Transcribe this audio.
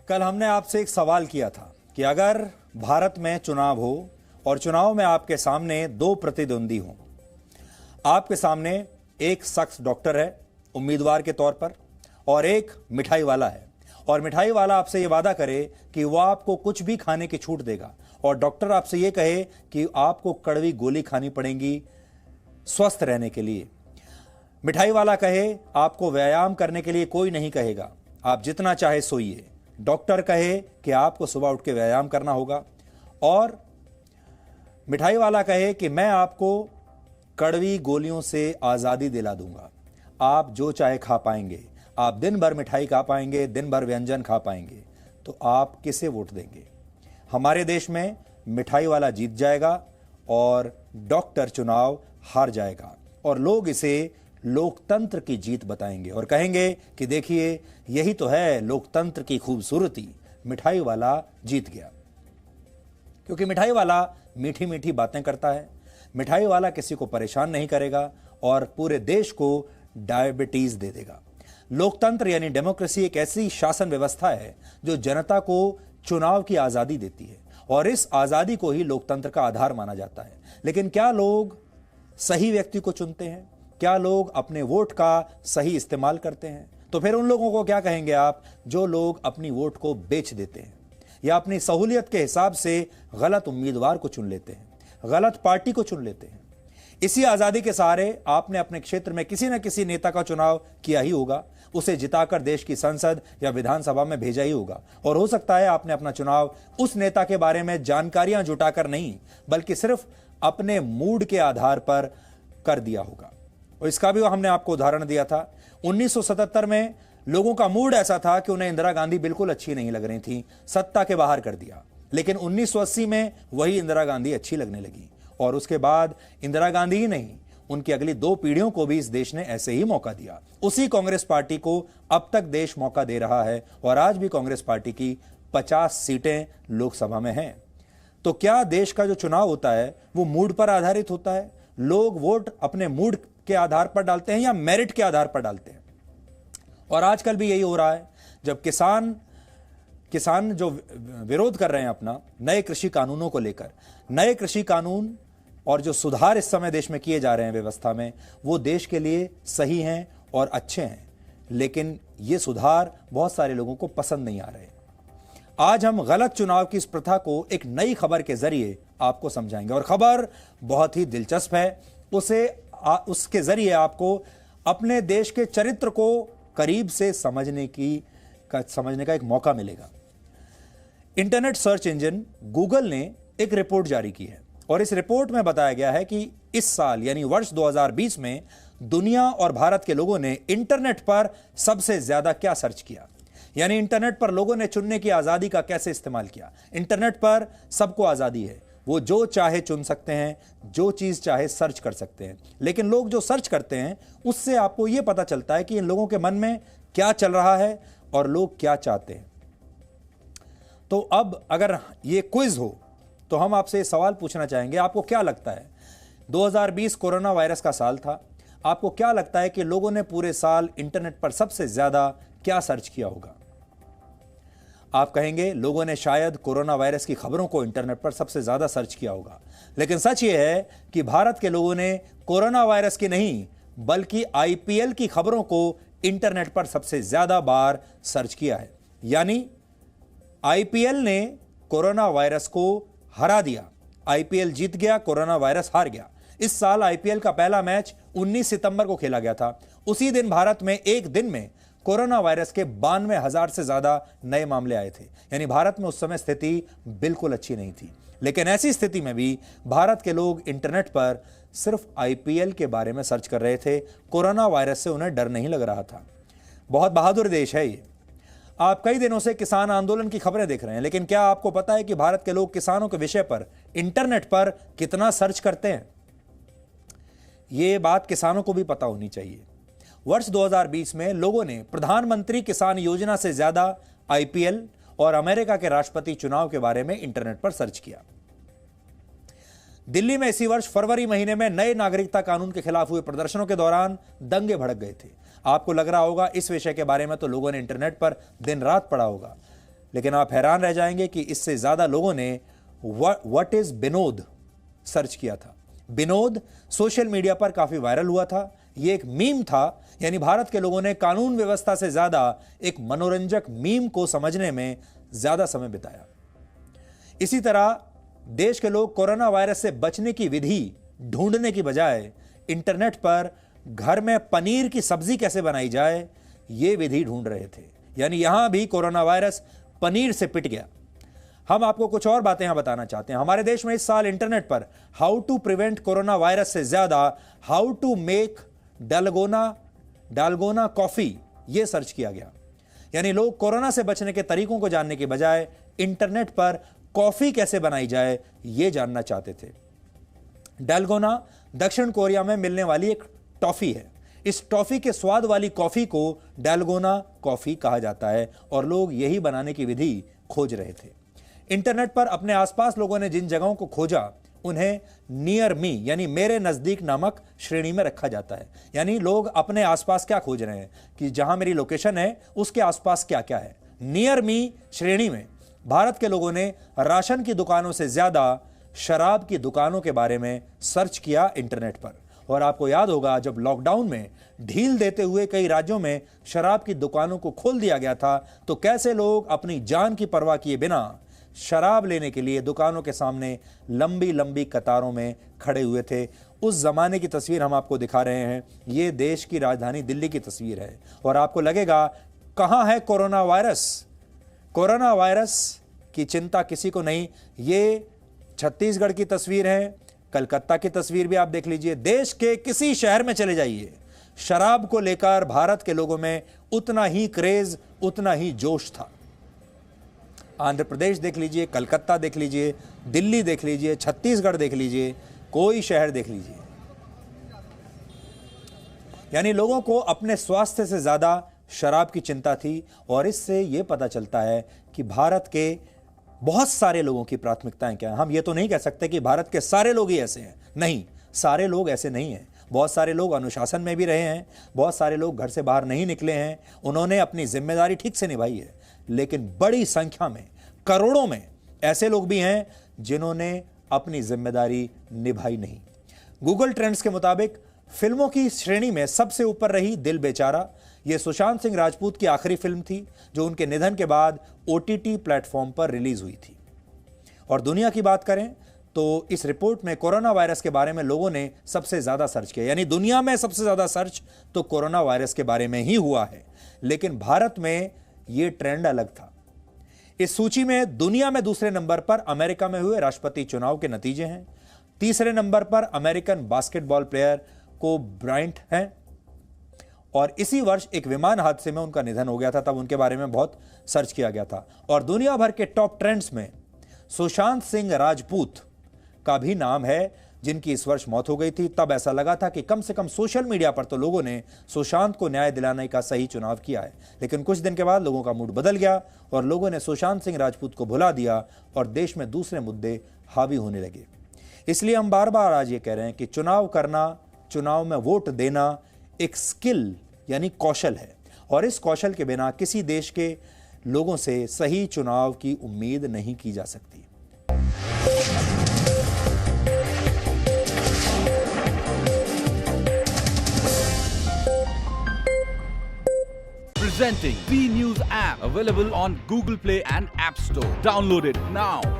कल हमने आपसे एक सवाल किया था कि अगर भारत में चुनाव हो और चुनाव में आपके सामने दो प्रतिद्वंदी हों, आपके सामने एक शख्स डॉक्टर है उम्मीदवार के तौर पर और एक मिठाई वाला है, और मिठाई वाला आपसे ये वादा करे कि वह आपको कुछ भी खाने की छूट देगा और डॉक्टर आपसे ये कहे कि आपको कड़वी गोली खानी पड़ेगी स्वस्थ रहने के लिए। मिठाई वाला कहे आपको व्यायाम करने के लिए कोई नहीं कहेगा, आप जितना चाहे सोइए। डॉक्टर कहे कि आपको सुबह उठ के व्यायाम करना होगा, और मिठाई वाला कहे कि मैं आपको कड़वी गोलियों से आज़ादी दिला दूंगा, आप जो चाहे खा पाएंगे, आप दिन भर मिठाई खा पाएंगे, दिन भर व्यंजन खा पाएंगे। तो आप किसे वोट देंगे? हमारे देश में मिठाई वाला जीत जाएगा और डॉक्टर चुनाव हार जाएगा, और लोग इसे लोकतंत्र की जीत बताएंगे और कहेंगे कि देखिए यही तो है लोकतंत्र की खूबसूरती, मिठाई वाला जीत गया। क्योंकि मिठाई वाला मीठी मीठी बातें करता है, मिठाई वाला किसी को परेशान नहीं करेगा और पूरे देश को डायबिटीज दे देगा। लोकतंत्र यानी डेमोक्रेसी एक ऐसी शासन व्यवस्था है जो जनता को चुनाव की आजादी देती है, और इस आजादी को ही लोकतंत्र का आधार माना जाता है। लेकिन क्या लोग सही व्यक्ति को चुनते हैं? क्या लोग अपने वोट का सही इस्तेमाल करते हैं? तो फिर उन लोगों को क्या कहेंगे आप जो लोग अपनी वोट को बेच देते हैं या अपनी सहूलियत के हिसाब से गलत उम्मीदवार को चुन लेते हैं, गलत पार्टी को चुन लेते हैं? इसी आजादी के सहारे आपने अपने क्षेत्र में किसी न किसी नेता का चुनाव किया ही होगा, उसे जिताकर देश की संसद या विधानसभा में भेजा ही होगा, और हो सकता है आपने अपना चुनाव उस नेता के बारे में जानकारियां जुटाकर नहीं बल्कि सिर्फ अपने मूड के आधार पर कर दिया होगा। और इसका भी हमने आपको उदाहरण दिया था। 1977 में लोगों का मूड ऐसा था कि उन्हें इंदिरा गांधी बिल्कुल अच्छी नहीं लग रही थी, सत्ता के बाहर कर दिया। लेकिन 1980 में वही इंदिरा गांधी अच्छी लगने लगी, और उसके बाद इंदिरा गांधी ही नहीं, उनकी अगली 2 पीढ़ियों को भी इस देश ने ऐसे ही मौका दिया। उसी कांग्रेस पार्टी को अब तक देश मौका दे रहा है, और आज भी कांग्रेस पार्टी की 50 सीटें लोकसभा में हैं। तो क्या देश का जो चुनाव होता है वो मूड पर आधारित होता है? लोग वोट अपने मूड के आधार पर डालते हैं या मेरिट के आधार पर डालते हैं? और आजकल भी यही हो रहा है। जब किसान जो विरोध कर रहे हैं अपना नए कृषि कानूनों को लेकर, नए कृषि कानून और जो सुधार इस समय देश में किए जा रहे हैं व्यवस्था में, वो देश के लिए सही हैं और अच्छे हैं, लेकिन ये सुधार बहुत सारे लोगों को पसंद नहीं आ रहे। आज हम गलत चुनाव की इस प्रथा को एक नई खबर के जरिए आपको समझाएंगे, और खबर बहुत ही दिलचस्प है। उसके जरिए आपको अपने देश के चरित्र को करीब से समझने का एक मौका मिलेगा। इंटरनेट सर्च इंजन गूगल ने एक रिपोर्ट जारी की है, और इस रिपोर्ट में बताया गया है कि इस साल यानी वर्ष 2020 में दुनिया और भारत के लोगों ने इंटरनेट पर सबसे ज्यादा क्या सर्च किया। यानी इंटरनेट पर लोगों ने चुनने की आजादी का कैसे इस्तेमाल किया। इंटरनेट पर सबको आजादी है, वो जो चाहे चुन सकते हैं, जो चीज चाहे सर्च कर सकते हैं। लेकिन लोग जो सर्च करते हैं उससे आपको यह पता चलता है कि इन लोगों के मन में क्या चल रहा है और लोग क्या चाहते हैं। तो अब अगर ये क्विज हो तो हम आपसे सवाल पूछना चाहेंगे, आपको क्या लगता है 2020 कोरोना वायरस का साल था, आपको क्या लगता है कि लोगों ने पूरे साल इंटरनेट पर सबसे ज्यादा क्या सर्च किया होगा? आप कहेंगे लोगों ने शायद कोरोना वायरस की खबरों को इंटरनेट पर सबसे ज्यादा सर्च किया होगा। लेकिन सच यह है कि भारत के लोगों ने कोरोना वायरस की नहीं बल्कि आईपीएल की खबरों को इंटरनेट पर सबसे ज्यादा बार सर्च किया है। यानी आईपीएल ने कोरोना वायरस को हरा दिया, आईपीएल जीत गया, कोरोना वायरस हार गया। इस साल आईपीएल का पहला मैच 19 सितंबर को खेला गया था। उसी दिन भारत में एक दिन में कोरोना वायरस के 92,000 से ज्यादा नए मामले आए थे। यानी भारत में उस समय स्थिति बिल्कुल अच्छी नहीं थी। लेकिन ऐसी स्थिति में भी भारत के लोग इंटरनेट पर सिर्फ आईपीएल के बारे में सर्च कर रहे थे, कोरोना वायरस से उन्हें डर नहीं लग रहा था। बहुत बहादुर देश है ये। आप कई दिनों से किसान आंदोलन की खबरें देख रहे हैं, लेकिन क्या आपको पता है कि भारत के लोग किसानों के विषय पर इंटरनेट पर कितना सर्च करते हैं? ये बात किसानों को भी पता होनी चाहिए। वर्ष 2020 में लोगों ने प्रधानमंत्री किसान योजना से ज्यादा आईपीएल और अमेरिका के राष्ट्रपति चुनाव के बारे में इंटरनेट पर सर्च किया। दिल्ली में इसी वर्ष फरवरी महीने में नए नागरिकता कानून के खिलाफ हुए प्रदर्शनों के दौरान दंगे भड़क गए थे। आपको लग रहा होगा इस विषय के बारे में तो लोगों ने इंटरनेट पर दिन रात पढ़ा होगा। लेकिन आप हैरान रह जाएंगे कि इससे ज्यादा लोगों ने व्हाट इज विनोद सर्च किया था। विनोद सोशल मीडिया पर काफी वायरल हुआ था। यह एक मीम था, यानी भारत के लोगों ने कानून व्यवस्था से ज्यादा एक मनोरंजक मीम को समझने में ज्यादा समय बिताया। इसी तरह देश के लोग कोरोना वायरस से बचने की विधि ढूंढने की बजाय इंटरनेट पर घर में पनीर की सब्जी कैसे बनाई जाए यह विधि ढूंढ रहे थे। यानी यहां भी कोरोना वायरस पनीर से पिट गया। हम आपको कुछ और बातें यहां बताना चाहते हैं। हमारे देश में इस साल इंटरनेट पर how to prevent corona virus से ज्यादा how to make dalgona coffee यह सर्च किया गया। यानी लोग कोरोना से बचने के तरीकों को जानने के बजाय इंटरनेट पर कॉफी कैसे बनाई जाए यह जानना चाहते थे। डालगोना दक्षिण कोरिया में मिलने वाली एक टॉफी है। इस टॉफी के स्वाद वाली कॉफी को डालगोना कॉफी कहा जाता है और लोग यही बनाने की विधि खोज रहे थे। इंटरनेट पर अपने आसपास लोगों ने जिन जगहों को खोजा उन्हें नियर मी यानी मेरे नजदीक नामक श्रेणी में रखा जाता है। यानी लोग अपने आसपास क्या खोज रहे हैं कि जहां मेरी लोकेशन है उसके आसपास क्या क्या है। नियर मी श्रेणी में भारत के लोगों ने राशन की दुकानों से ज्यादा शराब की दुकानों के बारे में सर्च किया इंटरनेट पर। और आपको याद होगा जब लॉकडाउन में ढील देते हुए कई राज्यों में शराब की दुकानों को खोल दिया गया था तो कैसे लोग अपनी जान की परवाह किए बिना शराब लेने के लिए दुकानों के सामने लंबी लंबी कतारों में खड़े हुए थे। उस जमाने की तस्वीर हम आपको दिखा रहे हैं। यह देश की राजधानी दिल्ली की तस्वीर है और आपको लगेगा कहां है कोरोना वायरस। कोरोना वायरस की चिंता किसी को नहीं। ये छत्तीसगढ़ की तस्वीर है, कलकत्ता की तस्वीर भी आप देख लीजिए। देश के किसी शहर में चले जाइए, शराब को लेकर भारत के लोगों में उतना ही क्रेज, उतना ही जोश था। आंध्र प्रदेश देख लीजिए, कलकत्ता देख लीजिए, दिल्ली देख लीजिए, छत्तीसगढ़ देख लीजिए, कोई शहर देख लीजिए। यानी लोगों को अपने स्वास्थ्य से ज्यादा शराब की चिंता थी। और इससे यह पता चलता है कि भारत के बहुत सारे लोगों की प्राथमिकताएं क्या हैं। हम ये तो नहीं कह सकते कि भारत के सारे लोग ही ऐसे हैं। नहीं, सारे लोग ऐसे नहीं हैं। बहुत सारे लोग अनुशासन में भी रहे हैं, बहुत सारे लोग घर से बाहर नहीं निकले हैं, उन्होंने अपनी जिम्मेदारी ठीक से निभाई है। लेकिन बड़ी संख्या में, करोड़ों में ऐसे लोग भी हैं जिन्होंने अपनी जिम्मेदारी निभाई नहीं। गूगल ट्रेंड्स के मुताबिक फिल्मों की श्रेणी में सबसे ऊपर रही दिल बेचारा। यह सुशांत सिंह राजपूत की आखिरी फिल्म थी जो उनके निधन के बाद OTT प्लेटफॉर्म पर रिलीज हुई थी। और दुनिया की बात करें तो इस रिपोर्ट में कोरोना वायरस के बारे में लोगों ने सबसे ज्यादा सर्च किया। यानी दुनिया में सबसे ज्यादा सर्च तो कोरोना वायरस के बारे में ही हुआ है। लेकिन भारत में यह ट्रेंड अलग था। इस सूची में दुनिया में दूसरे नंबर पर अमेरिका में हुए राष्ट्रपति चुनाव के नतीजे हैं। तीसरे नंबर पर American basketball player Kobe Bryant हैं। और इसी वर्ष एक विमान हादसे में उनका निधन हो गया था, तब उनके बारे में बहुत सर्च किया गया था। और दुनिया भर के टॉप ट्रेंड्स में सुशांत सिंह राजपूत का भी नाम है जिनकी इस वर्ष मौत हो गई थी। तब ऐसा लगा था कि कम से कम सोशल मीडिया पर तो लोगों ने सुशांत को न्याय दिलाने का सही चुनाव किया है। लेकिन कुछ दिन के बाद लोगों का मूड बदल गया और लोगों ने सुशांत सिंह राजपूत को भुला दिया और देश में दूसरे मुद्दे हावी होने लगे। इसलिए हम बार बार आज ये कह रहे हैं कि चुनाव करना, चुनाव में वोट देना एक स्किल यानी कौशल है और इस कौशल के बिना किसी देश के लोगों से सही चुनाव की उम्मीद नहीं की जा सकती। Presenting V News app, available on Google Play and App Store. Download it now.